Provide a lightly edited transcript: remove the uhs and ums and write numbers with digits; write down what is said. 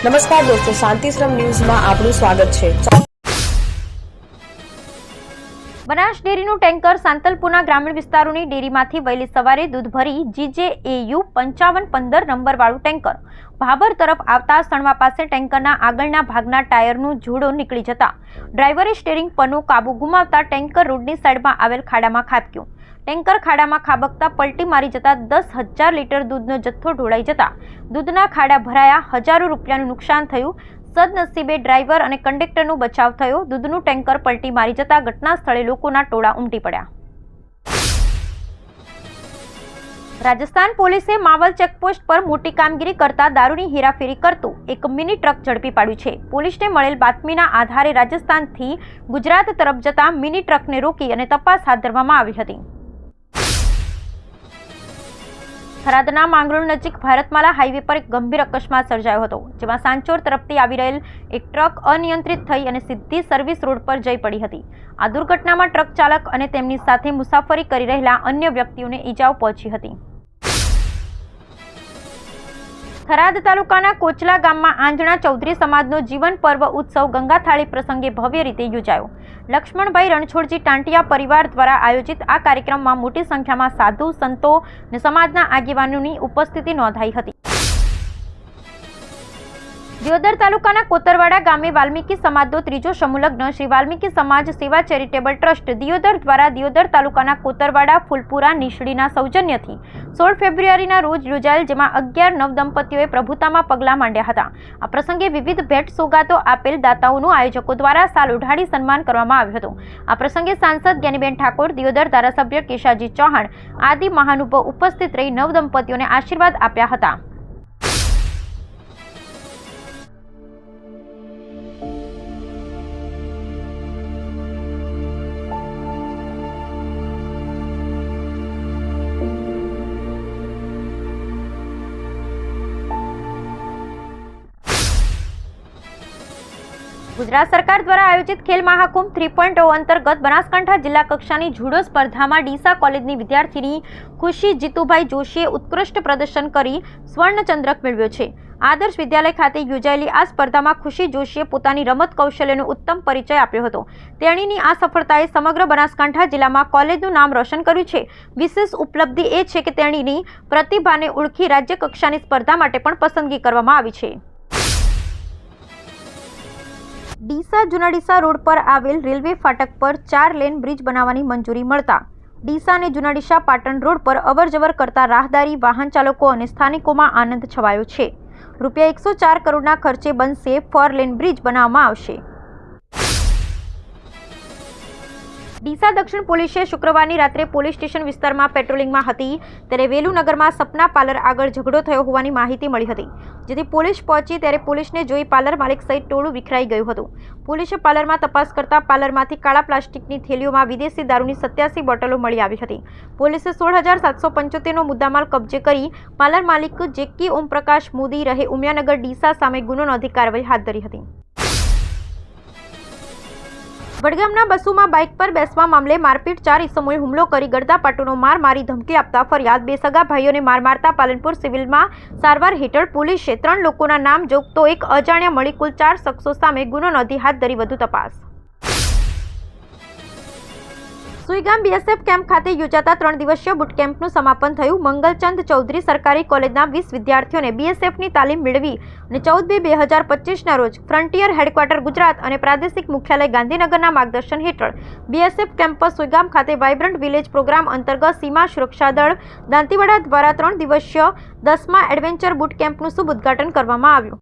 નમસ્કાર દોસ્તો, શાંતિશ્રમ ન્યૂઝમાં આપનું સ્વાગત છે। બનાસ ડેરીનું ટેન્કર સાંતલપુરના ગ્રામીણ વિસ્તારોની ડેરીમાંથી વહેલી સવારે દૂધ ભરી GJAU 5515 નંબરવાળું ટેન્કર ભાભર તરફ આવતા સણવા પાસે ટેન્કરના આગળના ભાગના ટાયરનું જોડો નીકળી જતા ડ્રાઈવરે સ્ટીયરિંગ પરનો કાબુ ગુમાવતા ટેન્કર રોડની સાઈડમાં આવેલ ખાડામાં ખાબક્યું। ટેન્કર ખાડામાં ખાબકતા પલટી મારી જતા 10,000 લીટર દૂધનો જથ્થો ઢોળાઈ જતા દૂધના ખાડા ભરાયા, હજારો રૂપિયાનું નુકસાન થયું। સદનસીબે ડ્રાઈવર અને કંડક્ટરનો બચાવ થયો। દૂધનું ટેન્કર પલટી મારી જતા ઘટના સ્થળે લોકોના ટોળા ઉમટી પડ્યા। રાજસ્થાન પોલીસે માવલ ચેકપોસ્ટ પર મોટી કામગીરી કરતા દારૂની હેરાફેરી કરતું એક મિની ટ્રક ઝડપી પાડ્યું છે। પોલીસને મળેલ બાતમીના આધારે રાજસ્થાનથી ગુજરાત તરફ જતા મિની ટ્રકને રોકી અને તપાસ હાથ ધરવામાં આવી હતી। થરાદના માંગરોળ નજીક ભારતમાલા હાઈવે પર એક ગંભીર અકસ્માત સર્જાયો હતો, જેમાં સાંચોર તરફથી આવી રહેલ એક ટ્રક અનિયંત્રિત થઈ અને સીધી સર્વિસ રોડ પર જઈ પડી હતી। આ દુર્ઘટનામાં ટ્રક ચાલક અને તેમની સાથે મુસાફરી કરી રહેલા અન્ય વ્યક્તિઓને ઈજાઓ પહોંચી હતી। થરાદ તાલુકાના કોચલા ગામમાં આંજણા ચૌધરી સમાજનો જીવન પર્વ ઉત્સવ ગંગાથાળી પ્રસંગે ભવ્ય રીતે યોજાયો। લક્ષ્મણભાઈ રણછોડજી ટાંટિયા પરિવાર દ્વારા આયોજિત આ કાર્યક્રમમાં મોટી સંખ્યામાં સાધુ, સંતો અને સમાજના આગેવાનોની ઉપસ્થિતિ નોંધાઈ હતી। દિયોદર તાલુકાના કોતરવાડા ગામે વાલ્મીકી સમાજનો ત્રીજો સમૂહલગ્ન શ્રી વાલ્મીકી સમાજ સેવા ચેરિટેબલ ટ્રસ્ટ દિયોદર દ્વારા દિયોદર તાલુકાના કોતરવાડા ફૂલપુરા નીશડીના સૌજન્યથી 16 ફેબ્રુઆરીના રોજ યોજાયેલ, જેમાં 11 નવદંપતીઓએ પ્રભુતામાં પગલાં માંડ્યા હતા। આ પ્રસંગે વિવિધ ભેટ સોગાતો આપેલ દાતાઓનું આયોજકો દ્વારા સાલ ઓઢાડી સન્માન કરવામાં આવ્યું હતું। આ પ્રસંગે સાંસદ જ્ઞાનીબેન ઠાકોર, દિયોદર ધારાસભ્ય કેશાજી ચૌહાણ આદિ મહાનુભાવો ઉપસ્થિત રહી નવદંપતીઓને આશીર્વાદ આપ્યા હતા। ગુજરાત સરકાર દ્વારા આયોજિત ખેલ મહાકુંભ 3.0 અંતર્ગત બનાસકાંઠા જિલ્લા કક્ષાની જુડો સ્પર્ધામાં ડીસા કોલેજની વિદ્યાર્થીની ખુશી જીતુભાઈ જોશીએ ઉત્કૃષ્ટ પ્રદર્શન કરી સ્વર્ણચંદ્રક મેળવ્યો છે। આદર્શ વિદ્યાલય ખાતે યોજાયેલી આ સ્પર્ધામાં ખુશી જોશીએ પોતાની રમત કૌશલ્યનો ઉત્તમ પરિચય આપ્યો હતો। તેણીની આ સફળતાએ સમગ્ર બનાસકાંઠા જિલ્લામાં કોલેજનું નામ રોશન કર્યું છે। વિશેષ ઉપલબ્ધિ એ છે કે તેણીની પ્રતિભાને ઓળખી રાજ્ય કક્ષાની સ્પર્ધા માટે પણ પસંદગી કરવામાં આવી છે। ડીસા જૂના ડીસા રોડ પર આવેલ રેલવે ફાટક પર 4 લેન બ્રિજ બનાવવાની મંજૂરી મળતા ડીસા અને જૂના ડીસા પાટણ રોડ પર અવરજવર કરતા રાહદારી, વાહન ચાલકો અને સ્થાનિકોમાં આનંદ છવાયો છે। રૂપિયા 104 કરોડના ખર્ચે બનશે 4 લેન બ્રિજ બનાવવામાં આવશે। ડીસા દક્ષિણ પોલીસે શુક્રવારની રાત્રે પોલીસ સ્ટેશન વિસ્તારમાં પેટ્રોલિંગમાં હતી ત્યારે વેલુનગરમાં સપના પાર્લર આગળ ઝઘડો થયો હોવાની માહિતી મળી હતી, જેથી પોલીસ પહોંચી ત્યારે પોલીસને જોઈ પાર્લર માલિક સહિત ટોળું વિખરાઈ ગયું હતું। પોલીસે પાર્લરમાં તપાસ કરતા પાર્લરમાંથી કાળા પ્લાસ્ટિકની થેલીઓમાં વિદેશી દારૂની 87 બોટલો મળી આવી હતી। પોલીસે 16,775નો મુદ્દામાલ કબજે કરી પાર્લર માલિક જેકી ઓમપ્રકાશ મોદી રહે ઉમિયાનગર ડીસા સામે ગુનો નોંધી કાર્યવાહી હાથ ધરી હતી। વડગામના બસોમાં બાઇક પર બેસવા મામલે મારપીટ, 4 ઇસમોએ હુમલો કરી ગળદાપાટોનો માર મારી ધમકી આપતા ફરિયાદ, 2 સગા ભાઈઓને માર મારતા પાલનપુર સિવિલમાં સારવાર હેઠળ પોલીસે 3 લોકોના નામ જોગતો એક અજાણ્યા મળી કુલ 4 શખ્સો સામે ગુનો નોંધી હાથ ધરી વધુ તપાસ। સુઈગામ BSF કેમ્પ ખાતે યોજાતા 3 દિવસીય બુટ કેમ્પનું સમાપન થયું। મંગલચંદ ચૌધરી સરકારી કોલેજના 20 વિદ્યાર્થીઓને BSFની તાલીમ મેળવી અને 14/2/2025ના રોજ ફ્રન્ટિયર હેડક્વાર્ટર ગુજરાત અને પ્રાદેશિક મુખ્યાલય ગાંધીનગરના માર્ગદર્શન હેઠળ BSF કેમ્પસ સુઈગામ ખાતે વાઇબ્રન્ટ વિલેજ પ્રોગ્રામ અંતર્ગત સીમા સુરક્ષા દળ દાંતીવાડા દ્વારા 3 દિવસીય 10મા એડવેન્ચર બુટ કેમ્પનું શુભ ઉદ્ઘાટન કરવામાં આવ્યું।